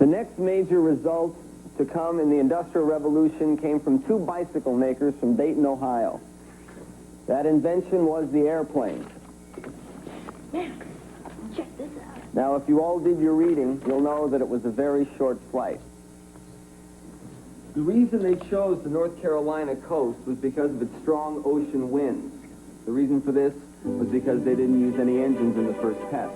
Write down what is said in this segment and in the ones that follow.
The next major result to come in the Industrial Revolution came from two bicycle makers from Dayton, Ohio. That invention was the airplane. Max, check this out. Now, if you all did your reading, you'll know that it was a very short flight. The reason they chose the North Carolina coast was because of its strong ocean winds. The reason for this was because they didn't use any engines in the first test.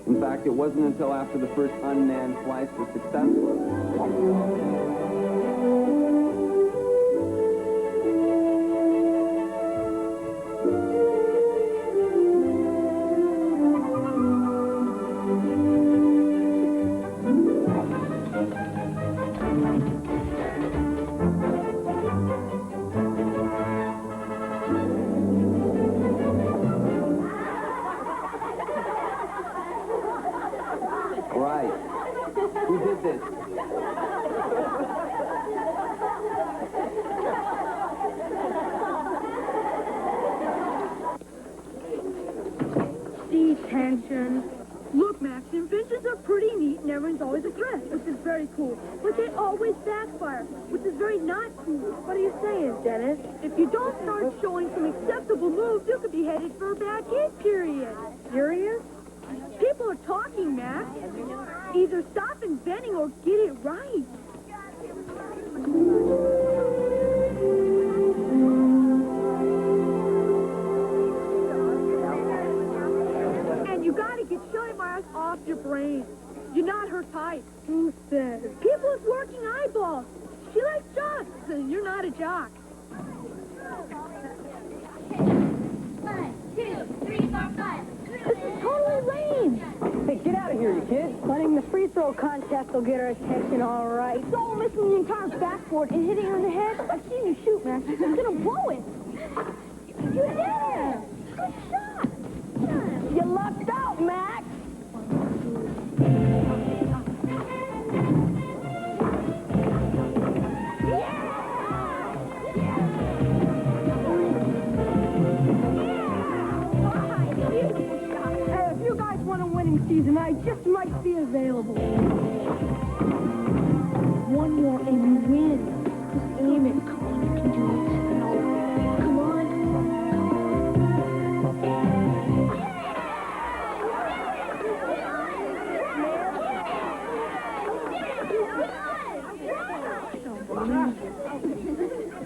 In fact, it wasn't until after the first unmanned flights were successful. Right. Who did this? Detention. Look, Max, inventions are pretty neat and everyone's always a threat, which is very cool. But they always backfire, which is very not cool. What are you saying, Dennis? If you don't start showing some acceptable moves, you could be headed for a bad hit period. Serious? People are talking, Max. Either stop inventing or get it right. And you gotta get Shirley Myers off your brain. You're not her type. Who says? People with working eyeballs. She likes jocks, and you're not a jock. 1, 2, 3, 4, 5. This is totally lame. Hey, get out of here, you kids. Winning the free throw contest will get our attention, all right. Don't missing the entire backboard and hitting her in the head. I've seen you shoot, Max. You're gonna blow it. You did it. Good shot. You lucked out, Max. Hey, if you guys want a winning season, I just might be available. One more and you win. Just aim it. Come on, you can do it. Come on.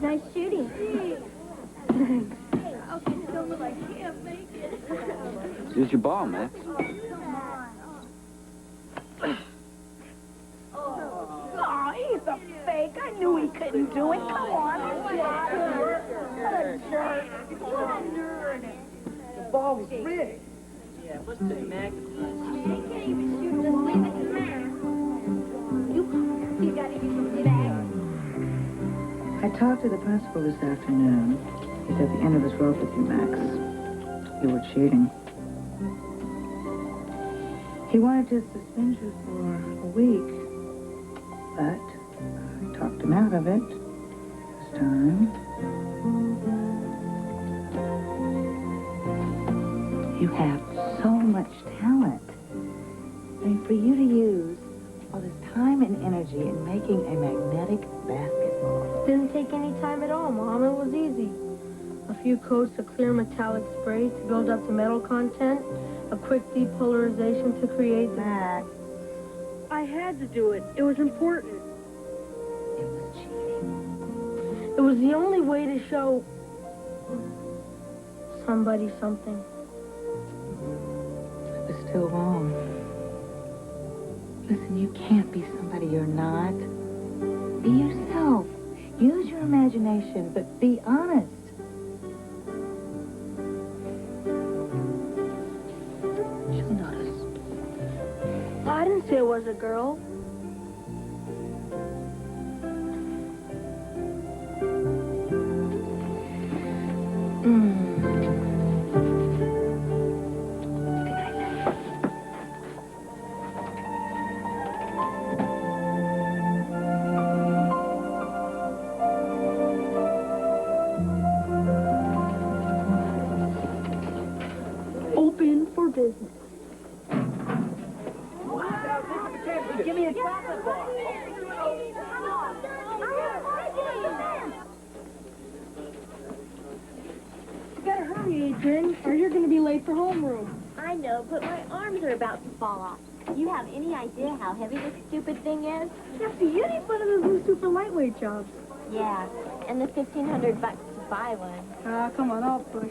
Nice shooting. Thanks. Here's your ball, Max. Oh, he's a fake. I knew he couldn't do it. Come on. What a jerk. What a nerd. The ball was rigged. Yeah, it must have been magnified. You can't even shoot. Just leave it to Max. You gotta use some bag. I talked to the principal this afternoon. He's at the end of his rope with you, Max. You were cheating. He wanted to suspend you for a week, but I talked him out of it this time. You have so much talent. I mean, for you to use all this time and energy in making a magnetic basketball. Didn't take any time at all, Mom. It was easy. A few coats of clear metallic spray to build up the metal content, a quick depolarization to create the... Max, I had to do it. It was important. it was cheating. It was the only way to show somebody something. It was still wrong. Listen, you can't be somebody you're not. Be yourself. Use your imagination, but be honest. She'll notice. I didn't say it was a girl. Open for business. Get Give me a chocolate bar. You gotta hurry, Adrian, or you're gonna be late for homeroom. I know, but my arms are about to fall off. Do you have any idea how heavy this stupid thing is? That's the beauty of one of those new super lightweight jobs. Yeah, and the $1,500 to buy one. Ah, come on, I'll push.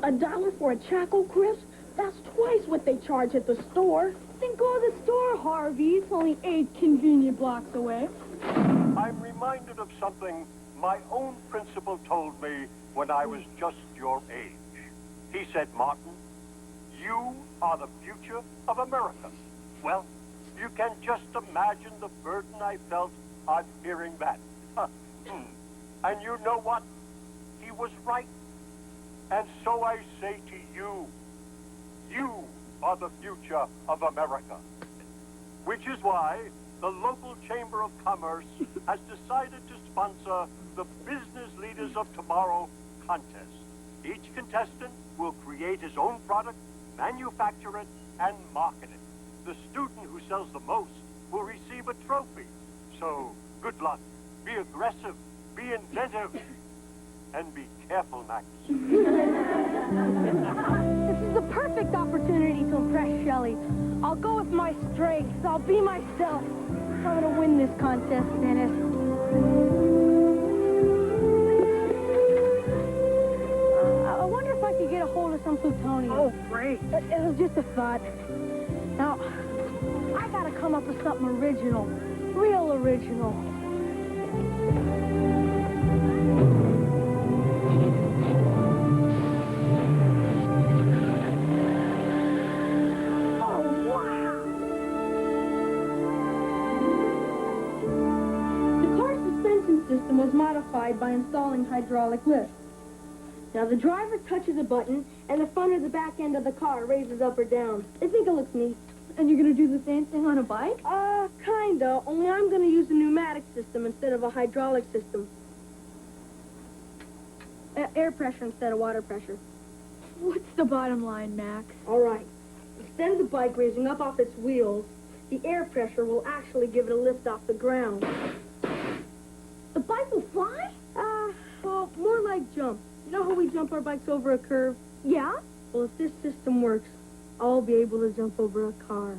$1 for a Choco Crisp? That's twice what they charge at the store. Then go to the store, Harvey. It's only 8 convenient blocks away. I'm reminded of something my own principal told me when I was just your age. He said, Martin, you are the future of America. Well, you can just imagine the burden I felt on hearing that. And you know what? He was right. And so I say to you, you are the future of America. Which is why the local Chamber of Commerce has decided to sponsor the Business Leaders of Tomorrow contest. Each contestant will create his own product, manufacture it, and market it. The student who sells the most will receive a trophy. So, good luck. Be aggressive. Be inventive. And be careful, Max. This is the perfect opportunity to impress Shelley. I'll go with my strengths. I'll be myself. I'm gonna win this contest, Dennis. I wonder if I could get a hold of some plutonium. Oh, great. It was just a thought. Now, I gotta come up with something original. Real original. System was modified by installing hydraulic lifts. Now the driver touches a button and the front or the back end of the car raises up or down. I think it looks neat. And you're gonna do the same thing on a bike? Kinda, only I'm gonna use a pneumatic system instead of a hydraulic system. Air pressure instead of water pressure. What's the bottom line, Max? All right. Instead of the bike raising up off its wheels, the air pressure will actually give it a lift off the ground. The bike will fly? Well, more like jump. You know how we jump our bikes over a curve? Yeah? Well, if this system works, I'll be able to jump over a car.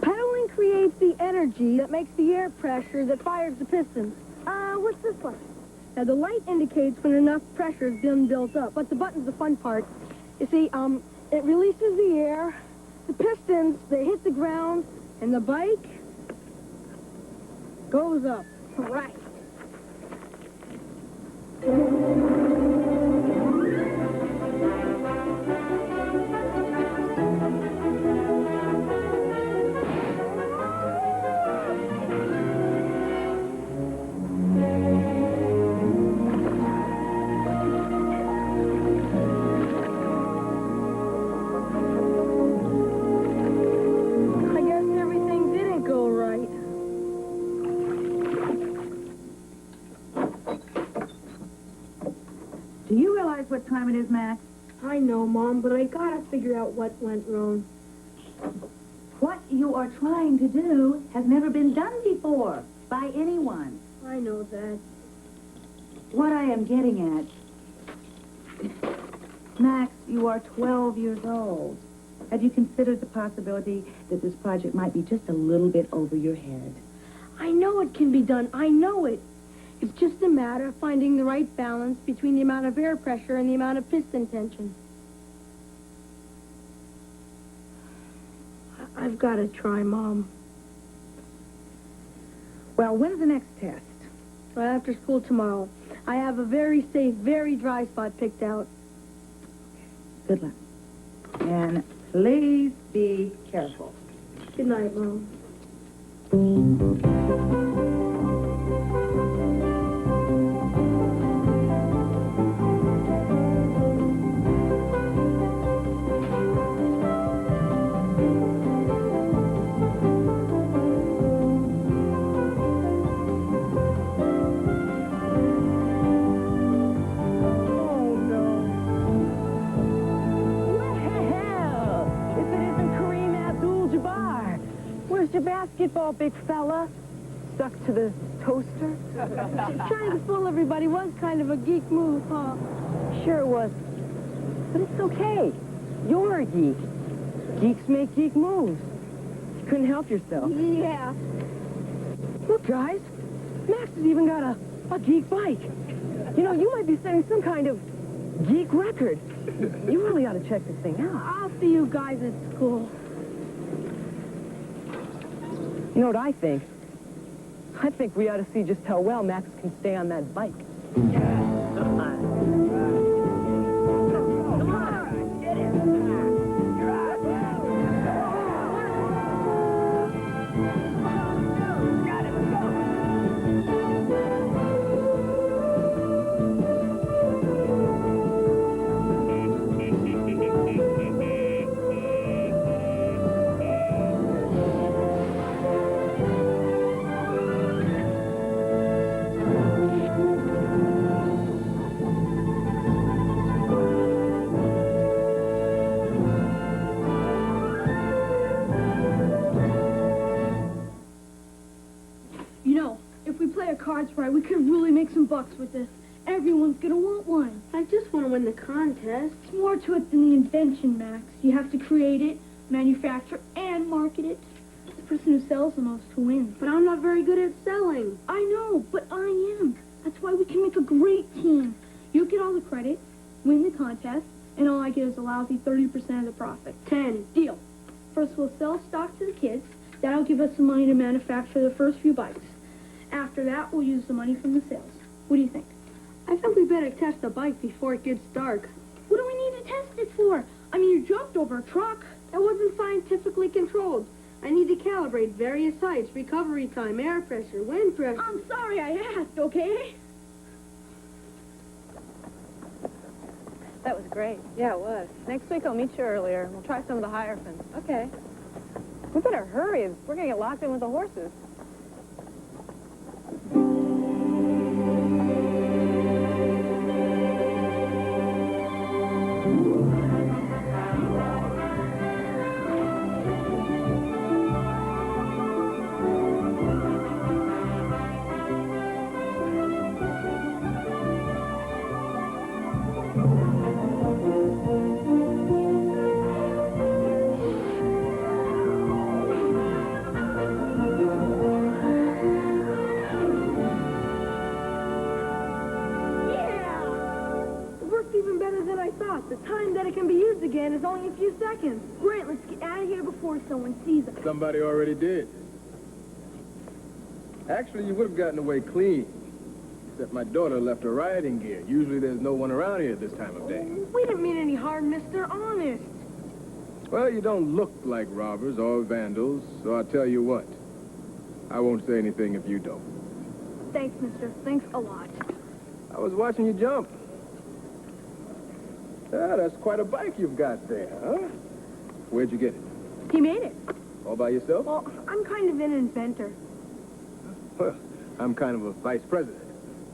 Pedaling creates the energy that makes the air pressure that fires the pistons. What's this one? Now, the light indicates when enough pressure has been built up, but the button's the fun part. You see, it releases the air. The pistons, they hit the ground, and the bike goes up. Right. What time it is, Max? I know, Mom, but I gotta figure out what went wrong. What you are trying to do has never been done before by anyone. I know that. What I am getting at, Max, you are 12 years old. Have you considered the possibility that this project might be just a little bit over your head? I know it can be done. I know it. It's just a matter of finding the right balance between the amount of air pressure and the amount of piston tension. I've got to try, Mom. Well, when's the next test? Right after school tomorrow. I have a very safe, very dry spot picked out. Good luck. And please be careful. Good night, Mom. your basketball, big fella? Stuck to the toaster? Trying to fool everybody was kind of a geek move, huh? Sure it was. But it's okay. You're a geek. Geeks make geek moves. You couldn't help yourself. Yeah. Look, guys. Max has even got a geek bike. You know, you might be setting some kind of geek record. You really ought to check this thing out. I'll see you guys at school. You know what I think? I think we ought to see just how well Max can stay on that bike. Cards right, we could really make some bucks with this. Everyone's gonna want one. I just want to win the contest. It's more to it than the invention, Max. You have to create it, manufacture, and market it. The person who sells the most who wins. But I'm not very good at selling. I know, but I am. That's why we can make a great team. You get all the credit, win the contest, and all I get is a lousy 30% of the profit. 10. Deal. First, we'll sell stock to the kids. That'll give us some money to manufacture the first few bikes. After that, we'll use the money from the sales. What do you think? I think we better test the bike before it gets dark. What do we need to test it for? I mean, you jumped over a truck. That wasn't scientifically controlled. I need to calibrate various heights, recovery time, air pressure, wind pressure. I'm sorry I asked, okay? That was great. Yeah, it was. Next week I'll meet you earlier. We'll try some of the hierophants. Okay. We better hurry. We're going to get locked in with the horses. The time that it can be used again is only a few seconds. Great, let's get out of here before someone sees us. Somebody already did. Actually, you would have gotten away clean. Except my daughter left her riding gear. Usually there's no one around here at this time of day. We didn't mean any harm, mister. Honest. Well, you don't look like robbers or vandals, so I'll tell you what. I won't say anything if you don't. Thanks, mister. Thanks a lot. I was watching you jump. Ah, that's quite a bike you've got there, huh? Where'd you get it? He made it. All by yourself? Well, I'm kind of an inventor. Well, I'm kind of a vice president.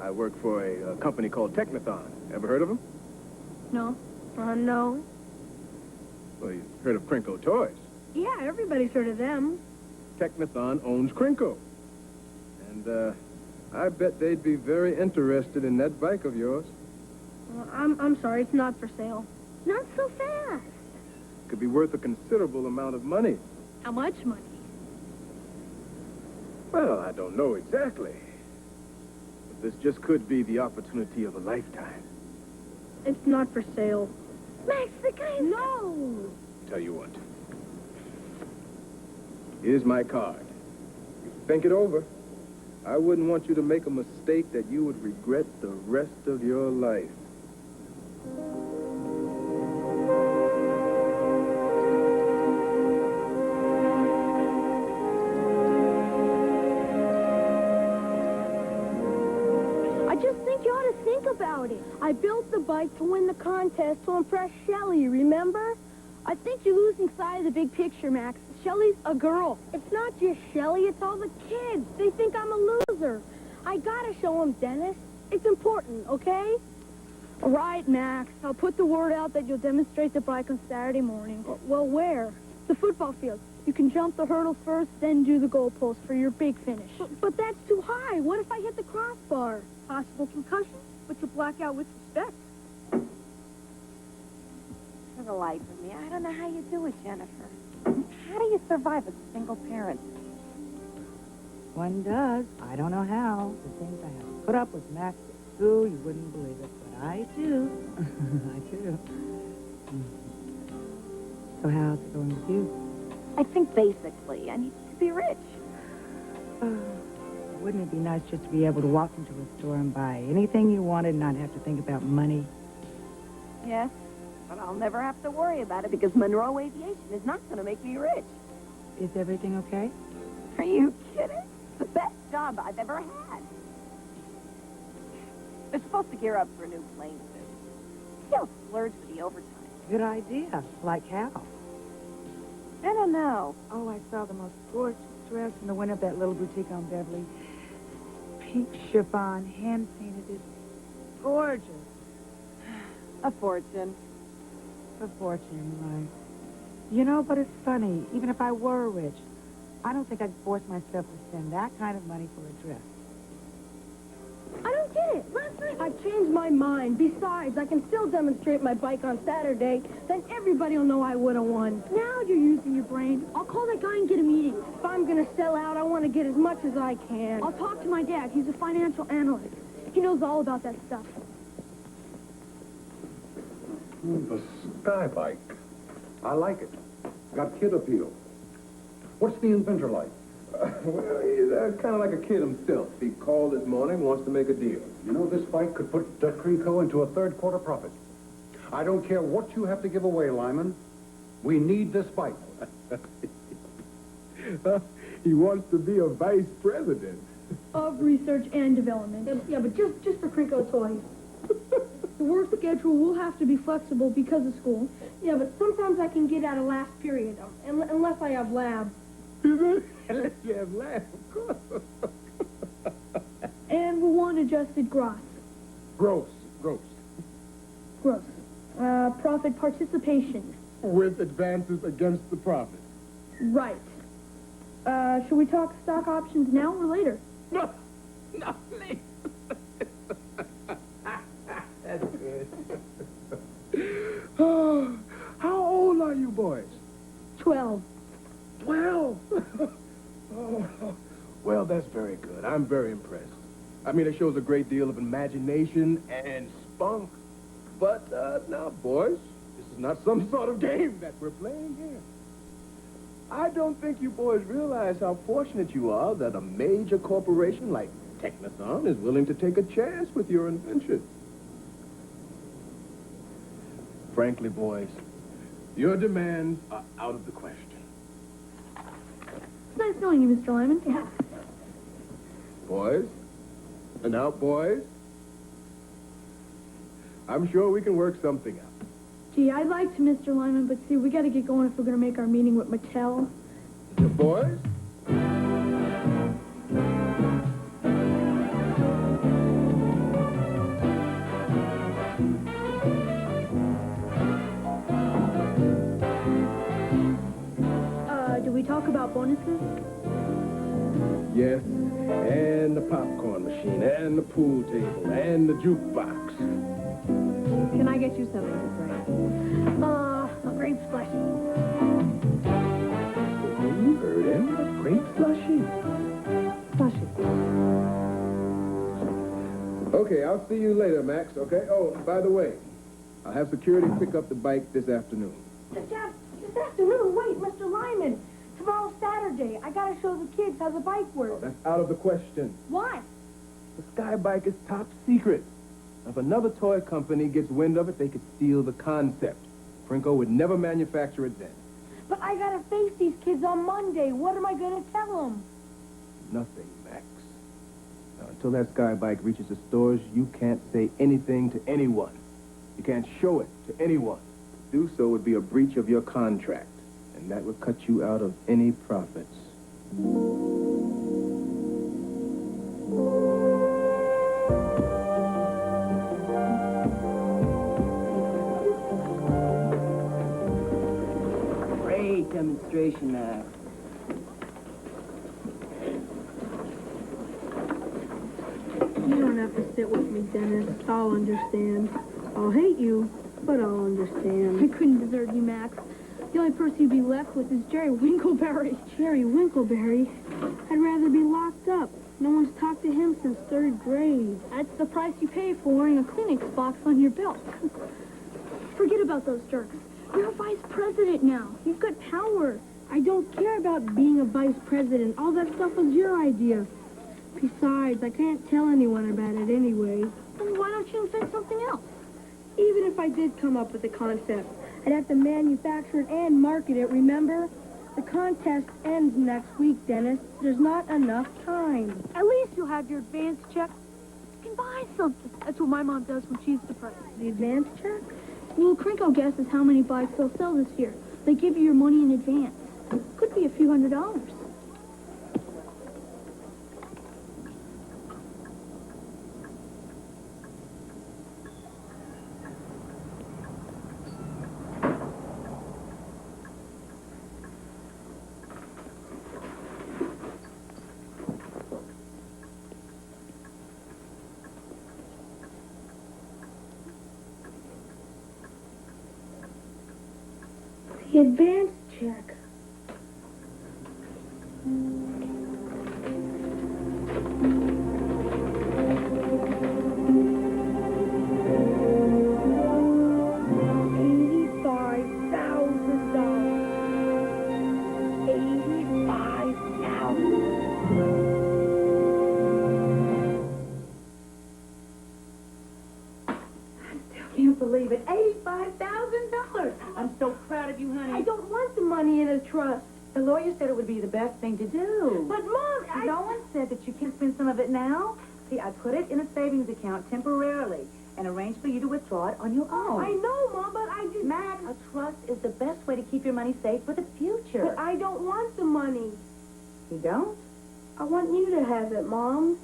I work for a company called Technathon. Ever heard of them? No. No. Well, you've heard of Crinko Toys. Yeah, everybody's heard of them. Technathon owns Crinko. And, I bet they'd be very interested in that bike of yours. Well, I'm sorry, it's not for sale. Not so fast. Could be worth a considerable amount of money. How much money? Well, I don't know exactly. But this just could be the opportunity of a lifetime. It's not for sale. Max, the guy... No! Tell you what. Here's my card. Think it over. I wouldn't want you to make a mistake that you would regret the rest of your life. I just think you ought to think about it. I built the bike to win the contest to impress Shelley, remember? I think you're losing sight of the big picture, Max. Shelley's a girl. It's not just Shelley, it's all the kids. They think I'm a loser. I gotta show them, Dennis. It's important, okay? All right, Max. I'll put the word out that you'll demonstrate the bike on Saturday morning. Well, where? The football field. You can jump the hurdle first, then do the goalpost for your big finish. But that's too high. What if I hit the crossbar? Possible concussion, but you black out with respect. For the life of me, I don't know how you do it, Jennifer. How do you survive as a single parent? One does. I don't know how. The things I have to put up with Max at school, you wouldn't believe it, but I do. I do. So how's it going with you? I think basically I need to be rich. Wouldn't it be nice just to be able to walk into a store and buy anything you wanted and not have to think about money? Yes, but I'll never have to worry about it because Monroe Aviation is not going to make me rich. Is everything okay? Are you kidding? It's the best job I've ever had. They're supposed to gear up for a new plane soon. They'll splurge for the overtime. Good idea. Like how? I don't know. Oh, I saw the most gorgeous dress in the window of that little boutique on Beverly. Pink chiffon, hand-painted. It's gorgeous. A fortune. A fortune, right. You know, but it's funny. Even if I were rich, I don't think I'd force myself to spend that kind of money for a dress. I don't get it. Last night I changed my mind. Besides, I can still demonstrate my bike on Saturday. Then everybody will know I would have won. Now you're using your brain. I'll call that guy and get a meeting. If I'm going to sell out, I want to get as much as I can. I'll talk to my dad. He's a financial analyst. He knows all about that stuff. The Sky Bike. I like it. Got kid appeal. What's the inventor like? Well, he's kind of like a kid himself. He called this morning, wants to make a deal. You know, this bike could put Trinco into a third-quarter profit. I don't care what you have to give away, Lyman. We need this bike. He wants to be a vice president. Of research and development. Yeah, but just for Crinkle Toys. The work schedule will have to be flexible because of school. Yeah, but sometimes I can get out of last period, unless I have lab. Unless you have laughed, of course. And we want adjusted gross. Gross. Gross. Profit participation. With advances against the profit. Right. Should we talk stock options now or later? No, please. That's good. Oh, how old are you boys? 12. 12? Oh, well, that's very good. I'm very impressed. I mean, it shows a great deal of imagination and spunk. But now, boys, this is not some sort of game that we're playing here. I don't think you boys realize how fortunate you are that a major corporation like Technothon is willing to take a chance with your invention. Frankly, boys, your demands are out of the question. It's nice knowing you, Mr. Lyman. Yeah. Boys? And now, boys? I'm sure we can work something out. Gee, I'd like to, Mr. Lyman, but see, we got to get going if we're going to make our meeting with Mattel. The boys? Do we talk about bonuses? Yes, and the popcorn machine, and the pool table, and the jukebox. Can I get you something to drink? A grape slushy. You heard him. A grape slushy. Okay, I'll see you later, Max, okay? Oh, by the way, I'll have security pick up the bike this afternoon. This afternoon? Wait, Mr. Lyman. Tomorrow's Saturday. I gotta show the kids how the bike works. Oh, that's out of the question. Why? The Sky Bike is top secret. If another toy company gets wind of it, they could steal the concept. Frinko would never manufacture it then. But I gotta face these kids on Monday. What am I gonna tell them? Nothing, Max. Now, until that Sky Bike reaches the stores, you can't say anything to anyone. You can't show it to anyone. To do so would be a breach of your contract, and that would cut you out of any profits. Great demonstration. frustration, Mac. You don't have to sit with me, Dennis. I'll understand. I'll hate you, but I'll understand. I couldn't desert you, Max. The only person you'd be left with is Jerry Winkleberry. Jerry Winkleberry? I'd rather be locked up. No one's talked to him since 3rd grade. That's the price you pay for wearing a Kleenex box on your belt. Forget about those jerks. You're a vice president now. You've got power. I don't care about being a vice president. All that stuff was your idea. Besides, I can't tell anyone about it anyway. Then why don't you invent something else? Even if I did come up with a concept, I'd have to manufacture it and market it, remember? The contest ends next week, Dennis. There's not enough time. At least you'll have your advance check. You can buy something. That's what my mom does when she's depressed. The advance check? Well, Krinko guesses how many bikes they'll sell this year. They give you your money in advance. Could be a few $100s. The advance check. Can't believe it. $85,000. I'm so proud of you, honey. I don't want the money in a trust. The lawyer said it would be the best thing to do. But, Mom, No one said that you can spend some of it now. See, I put it in a savings account temporarily and arranged for you to withdraw it on your own. I know, Mom, but I just... Max, a trust is the best way to keep your money safe for the future. But I don't want the money. You don't? I want you to have it, Mom.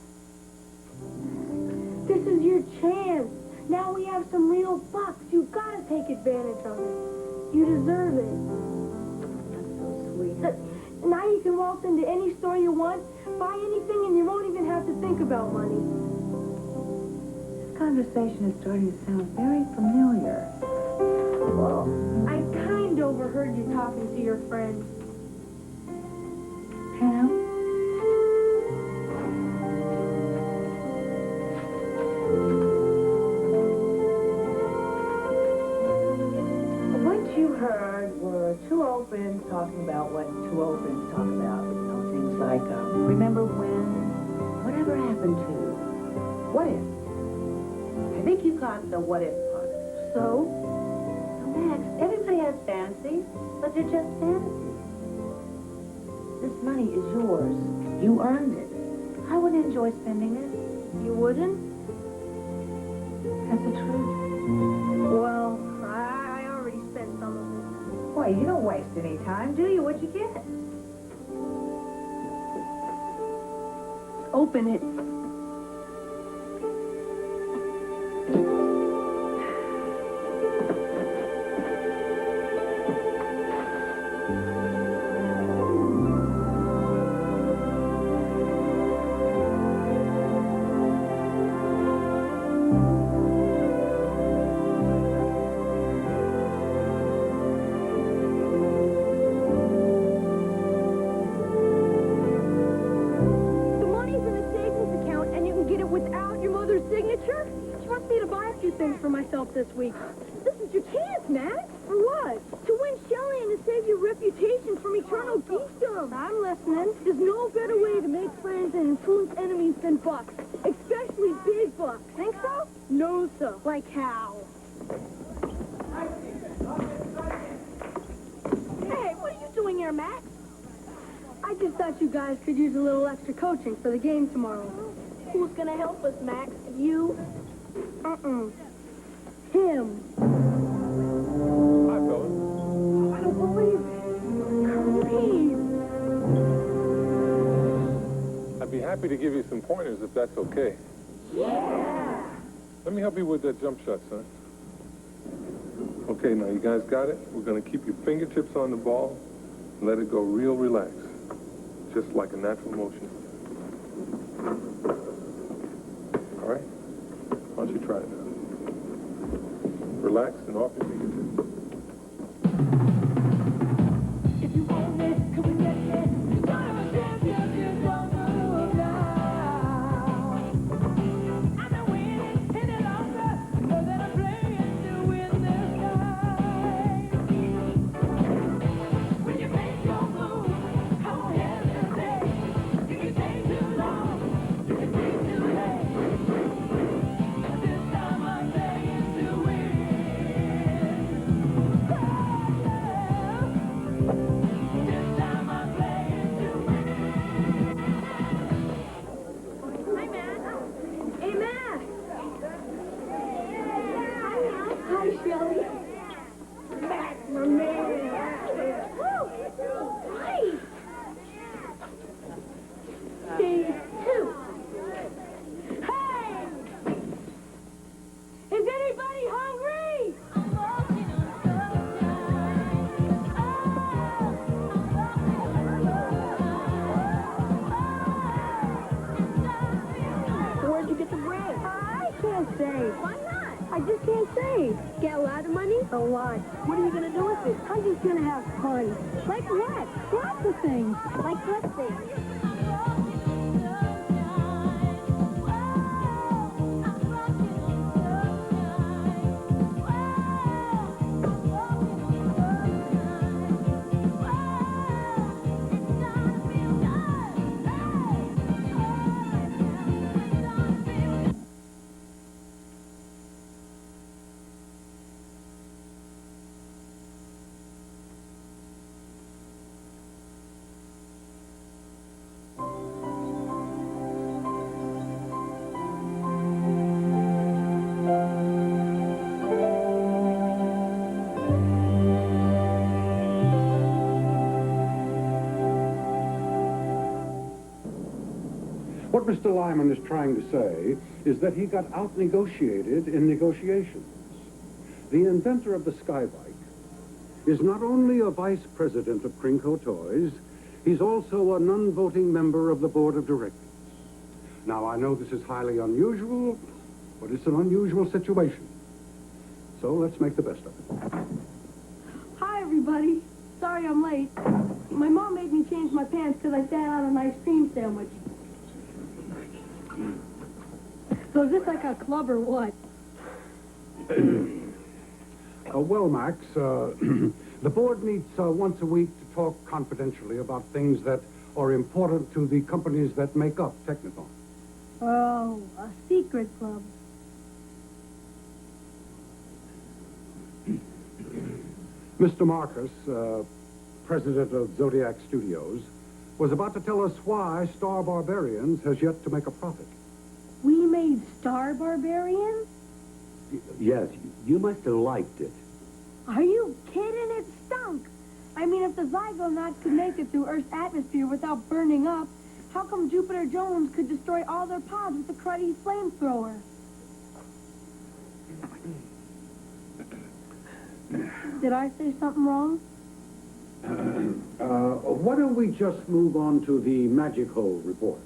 This is your chance. Now we have some real bucks. You've got to take advantage of it. You deserve it. That's so sweet. Now you can waltz into any store you want, buy anything, and you won't even have to think about money. This conversation is starting to sound very familiar. Well, I kind of overheard you talking to your friend. Pam? What you heard were two old friends talking about what two old friends talk about. You know, things like, remember when? Whatever happened to? What if? I think you caught the what if part. So, Max, everybody has fantasies, but they're just fantasies. This money is yours. You earned it. I wouldn't enjoy spending it. You wouldn't? That's the truth. Well, I already spent some of it. Boy, you don't waste any time, do you? What'd you get? Open it. This week. This is your chance, Max. For what? To win Shelley and to save your reputation from eternal geekdom. I'm listening. There's no better way to make friends and influence enemies than bucks. Especially big bucks. Think so? No, sir. Like how? Hey, what are you doing here, Max? I just thought you guys could use a little extra coaching for the game tomorrow. Who's gonna help us, Max? You? Him. Hi, fellas. I don't believe it. I'd be happy to give you some pointers if that's okay. Yeah. Let me help you with that jump shot, son. Okay, now you guys got it? We're going to keep your fingertips on the ball. Let it go real relaxed, just like a natural motion. All right? Why don't you try it now? Relax and off your feet. If you want it, come and get it. You gotta understand if you don't move now. I'm not winning any longer. I know that I'm playing to win this time. When you make your move, don't hesitate. You can take too long, you can be too late. This time I'm playing to win. Hey, Matt. Hi, Shelly. Matt, my man. Woo! Hi. Day 2. Hey! Is anybody hungry? Where'd you get the bread? I can't say. Why not? I just can't say. Get a lot of money? A lot. What are you gonna do with it? I'm just gonna have fun. Like what? Lots of things. Like what things? What Mr. Lyman is trying to say is that he got out-negotiated in negotiations. The inventor of the Skybike is not only a vice president of Krinko Toys, he's also a non-voting member of the board of directors. Now, I know this is highly unusual, but it's an unusual situation. So let's make the best of it. Hi, everybody. Sorry I'm late. My mom made me change my pants because I sat on an ice cream sandwich. So is this like a club or what? Well, Max, the board meets once a week to talk confidentially about things that are important to the companies that make up Techniton. Oh, a secret club. Mr. Marcus, president of Zodiac Studios, was about to tell us why Star Barbarians has yet to make a profit. We made Star Barbarians? Yes, you must have liked it. Are you kidding? It stunk. I mean, if the Zygonnauts could make it through Earth's atmosphere without burning up, how come Jupiter Jones could destroy all their pods with a cruddy flamethrower? Did I say something wrong? Why don't we just move on to the Magic Hole report?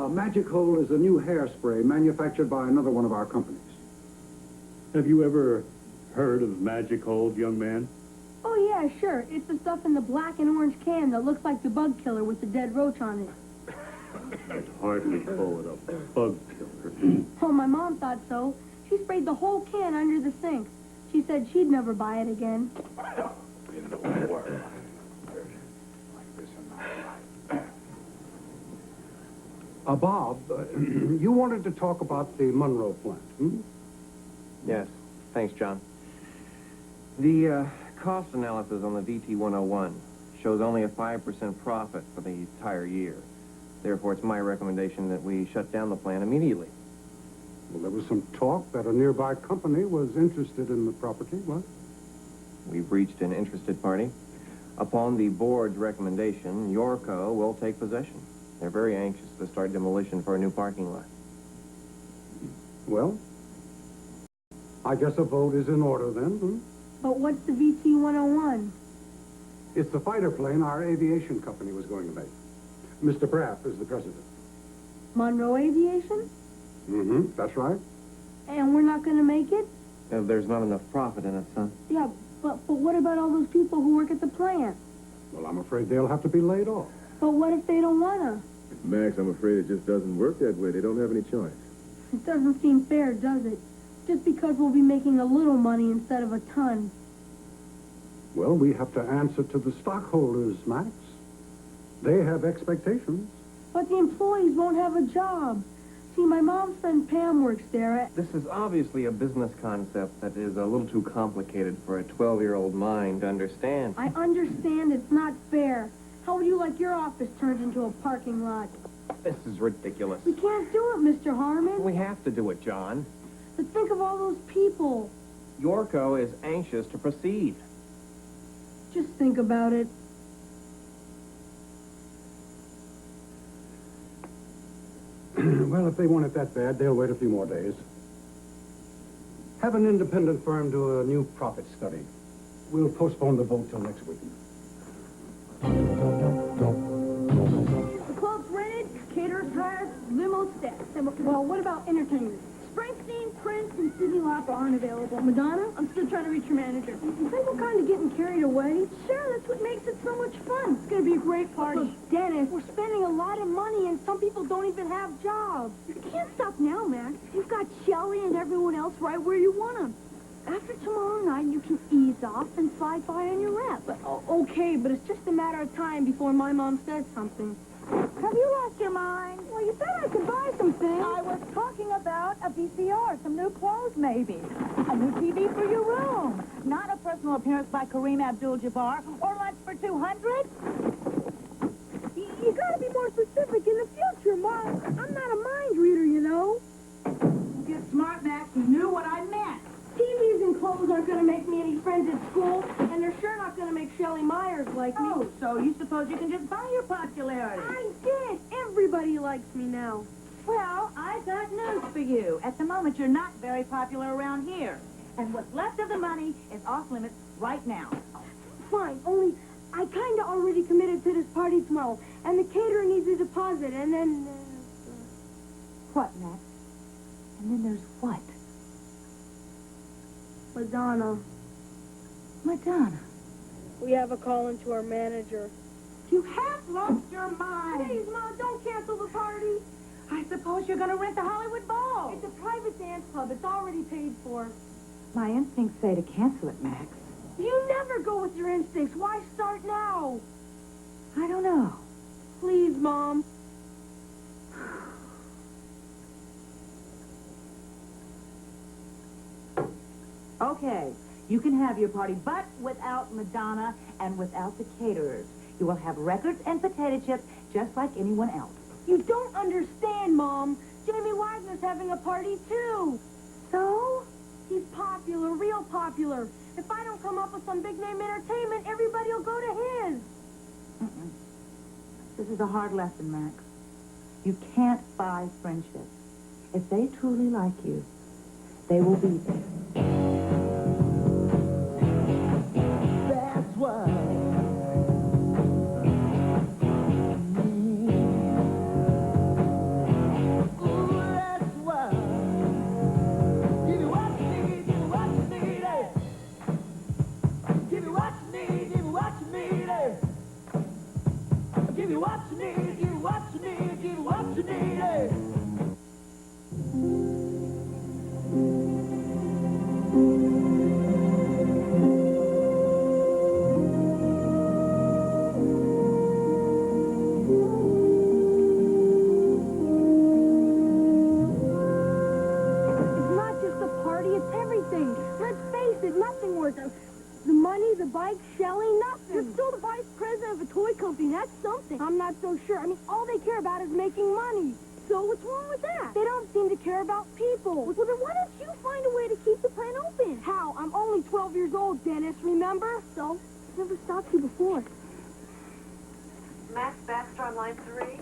Magic Hole is a new hairspray manufactured by another one of our companies. Have you ever heard of Magic Hold, young man? Oh, yeah, sure. It's the stuff in the black and orange can that looks like the bug killer with the dead roach on it. I'd hardly call it a bug killer. Oh, my mom thought so. She sprayed the whole can under the sink. She said she'd never buy it again. Bob, you wanted to talk about the Monroe plant, hmm? Yes. Thanks, John. The cost analysis on the VT-101 shows only a 5% profit for the entire year. Therefore, it's my recommendation that we shut down the plant immediately. Well, there was some talk that a nearby company was interested in the property, what? We've reached an interested party. Upon the board's recommendation, Yorko will take possession. They're very anxious to start demolition for a new parking lot. Well, I guess a vote is in order then, hmm? But what's the VT-101? It's the fighter plane our aviation company was going to make. Mr. Braff is the president. Monroe Aviation? Mm-hmm, that's right. And we're not going to make it? There's not enough profit in it, son. Yeah, but what about all those people who work at the plant? Well, I'm afraid they'll have to be laid off. But what if they don't want to? Max, I'm afraid it just doesn't work that way. They don't have any choice. It doesn't seem fair, does it? Just because we'll be making a little money instead of a ton. Well, we have to answer to the stockholders, Max. They have expectations. But the employees won't have a job. See, my mom's friend Pam works there. This is obviously a business concept that is a little too complicated for a 12-year-old mind to understand. I understand it's not fair. How would you like your office turned into a parking lot? This is ridiculous. We can't do it, Mr. Harmon. We have to do it, John. But think of all those people. Yorko is anxious to proceed. Just think about it. Well, if they want it that bad, they'll wait a few more days. Have an independent firm do a new profit study. We'll postpone the vote till next week. The club's rented, caterers hired, limo staffed. Well, what about entertainment? Springsteen, Prince, and Cyndi Lauper aren't available. Madonna? I'm still trying to reach your manager. You think we're kind of getting carried away? Sure, that's what makes it so much fun. It's going to be a great party. Look, Dennis, we're spending a lot of money, and some people don't even have jobs. You can't stop now, Max. You've got Shelley and everyone else right where you want them. After tomorrow night, you can ease off and slide by on your rep. Okay, but it's just a matter of time before my mom says something. Have you lost your mind? Well, you said I could buy some things. I was talking about a VCR, some new clothes maybe, a new TV for your room, not a personal appearance by Kareem Abdul-Jabbar, or lunch for 200. You gotta be more specific in the future, Mom. I'm not a mind reader, you know. Get smart, Max. You knew what I meant. TVs and clothes aren't gonna make me any friends at school, and they're sure not gonna make Shelley Myers like me. Oh, so you suppose you can just buy your popularity? I did. Everybody likes me now. Well, I've got news for you. At the moment, you're not very popular around here. And what's left of the money is off limits right now. Fine, only I kinda already committed to this party tomorrow, and the caterer needs a deposit, and then... What, Max? And then there's what? Madonna. Madonna. We have a call into our manager. You have lost your mind. Please, Mom, don't cancel the party. I suppose you're going to rent the Hollywood Bowl. It's a private dance club. It's already paid for. My instincts say to cancel it, Max. You never go with your instincts. Why start now? I don't know. Please, Mom. Okay, you can have your party, but without Madonna and without the caterers. You will have records and potato chips just like anyone else. You don't understand, Mom. Jamie Wagner's having a party, too. So? He's popular, real popular. If I don't come up with some big-name entertainment, everybody will go to his. This is a hard lesson, Max. You can't buy friendship. If they truly like you, they will be there. That's why. The money, the bike, Shelley, nothing. You're still the vice president of a toy company. That's something. I'm not so sure. I mean, all they care about is making money. So what's wrong with that? They don't seem to care about people. Well, then why don't you find a way to keep the plant open? How? I'm only 12 years old, Dennis, remember? So, I've never stopped you before. Max Baxter on line 3.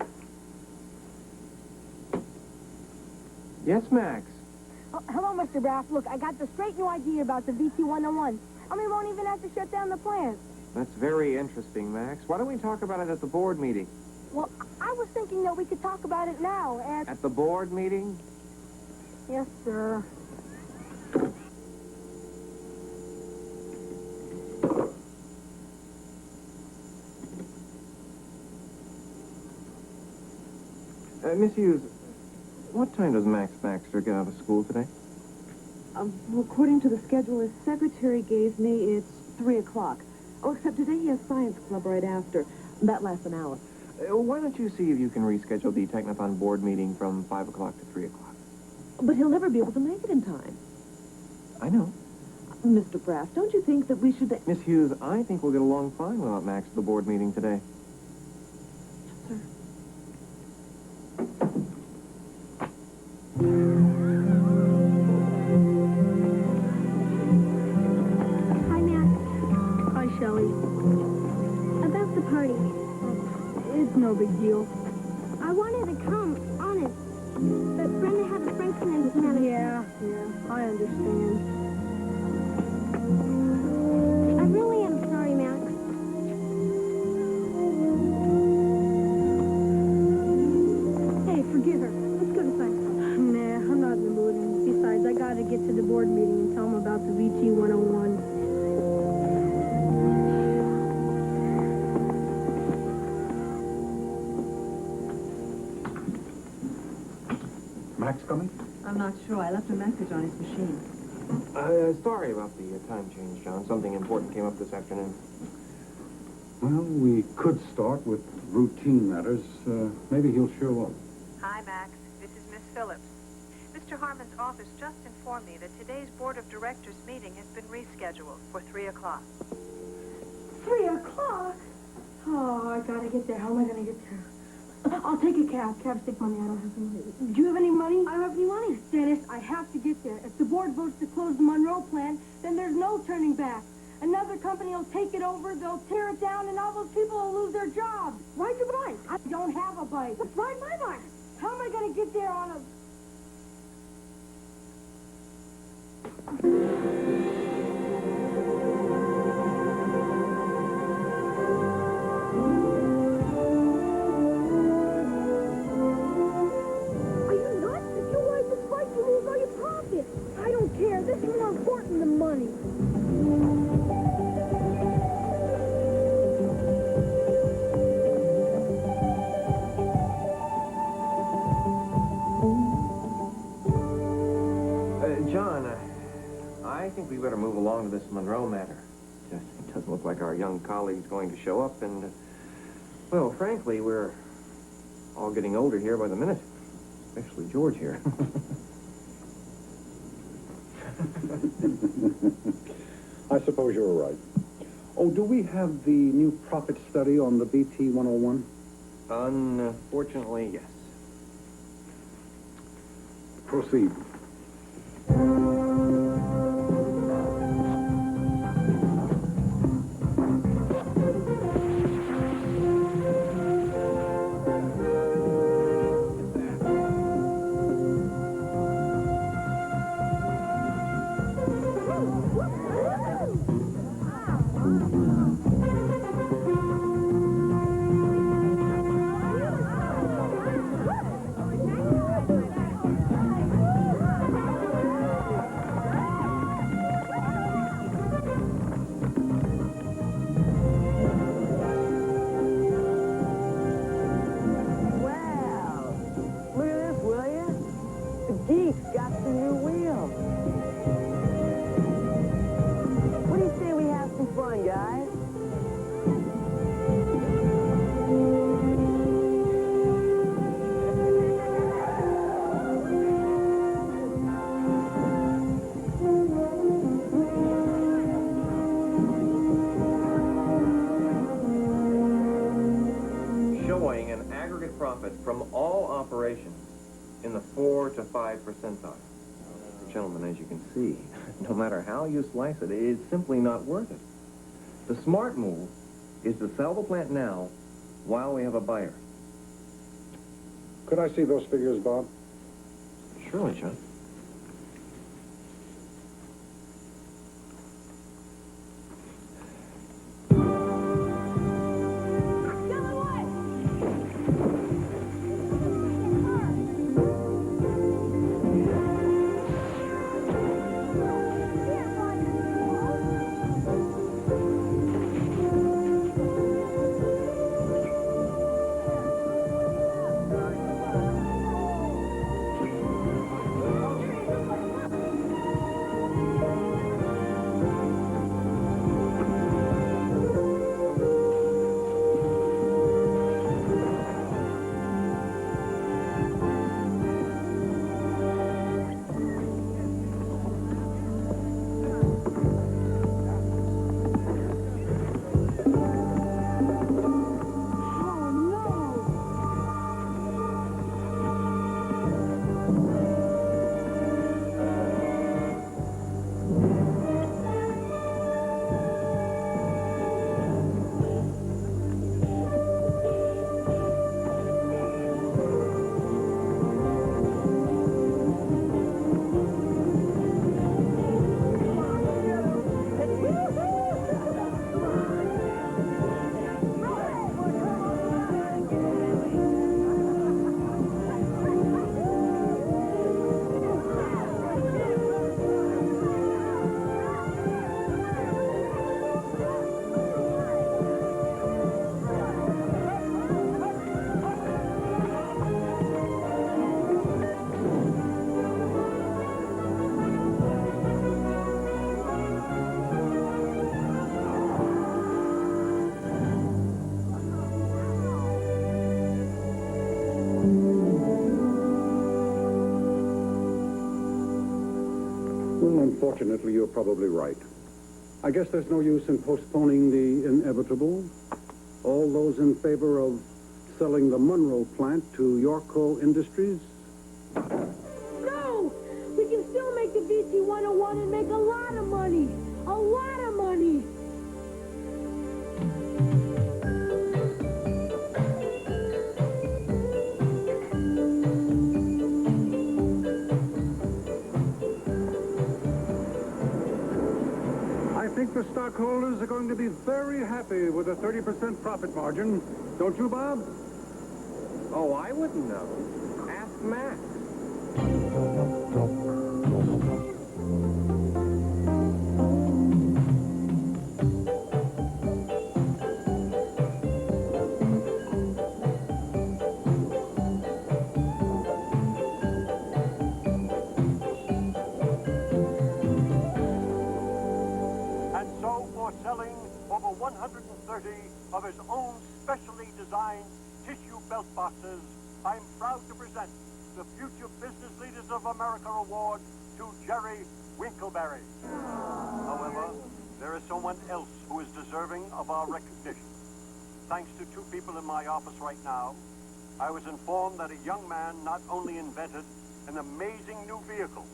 Yes, Max. Oh, hello, Mr. Braff. Look, I got the straight new idea about the VT-101. And we won't even have to shut down the plant. That's very interesting, Max. Why don't we talk about it at the board meeting? Well, I was thinking that we could talk about it now At the board meeting? Yes, sir. Miss Hughes, what time does Max Baxter get out of school today? Well, according to the schedule his secretary gave me, it's 3 o'clock. Oh, except today he has science club right after. That lasts an hour. Why don't you see if you can reschedule the Technothon board meeting from 5 o'clock to 3 o'clock? But he'll never be able to make it in time. I know. Mr. Brass, don't you think that we should... Miss Hughes, I think we'll get along fine without Max at the board meeting today. Sir. Hi, Max. Hi, Shelley. About the party. It's no big deal. I wanted to come, honest. But Brenda had a Franklin and Yeah, I understand. I really am sorry, Max. Hey, forgive her. Let's go to science. Nah, I'm not in the mood. And besides, I gotta get to the board meeting and tell them about the VT 101. Max coming? I'm not sure. I left a message on his machine. Sorry about the time change, John. Something important came up this afternoon. Well, we could start with routine matters. Maybe he'll show up. Hi, Max. This is Miss Phillips. Mr. Harmon's office just informed me that today's Board of Directors meeting has been rescheduled for 3 o'clock. 3 o'clock? Oh, I gotta get there. How am I gonna get there? I'll take a cab. Cab's take money. I don't have any money. Do you have any money? I don't have any money. Dennis, I have to get there. If the board votes to close the Monroe plant, then there's no turning back. Another company will take it over, they'll tear it down, and all those people will lose their jobs. Ride your bike. I don't have a bike. Ride my bike. How am I going to get there on a... Are you nuts? If you ride this bike, you lose all your profits. I don't care. This is more important than money. John, I think we better move along to this Monroe matter. It doesn't look like our young colleague's going to show up, and, well, frankly, we're all getting older here by the minute. Especially George here. I suppose you're right. Oh, do we have the new profit study on the BT 101? Unfortunately, yes. Proceed. Showing an aggregate profit from all operations in the 4 to 5 percentile. Gentlemen, as you can see, no matter how you slice it, it's simply not worth it. The smart move is to sell the plant now while we have a buyer. Could I see those figures, Bob? Surely, John. Unfortunately, you're probably right. I guess there's no use in postponing the inevitable. All those in favor of selling the Monroe plant to Yorko Industries? No! We can still make the VC 101 and make a lot of money. A lot of money. I think the stockholders are going to be very happy with a 30% profit margin. Don't you, Bob? Oh, I wouldn't know. Ask Max. And so, for selling over 130 of his own specially designed tissue belt boxes, I'm proud to present the Future Business Leaders of America Award to Jerry Winkleberry. However, there is someone else who is deserving of our recognition. Thanks to two people in my office right now, I was informed that a young man not only invented an amazing new vehicle,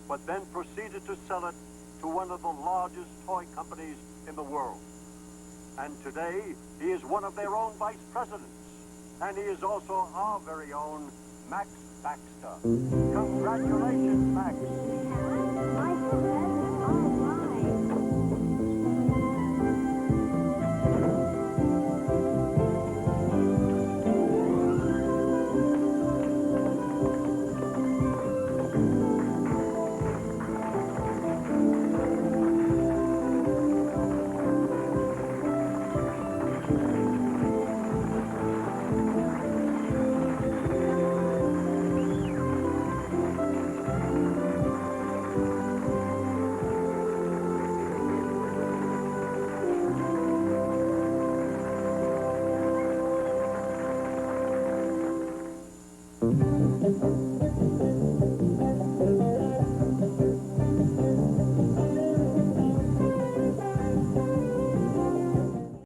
but then proceeded to sell it to one of the largest toy companies in the world. And today, he is one of their own vice presidents. And he is also our very own Max Baxter. Congratulations, Max.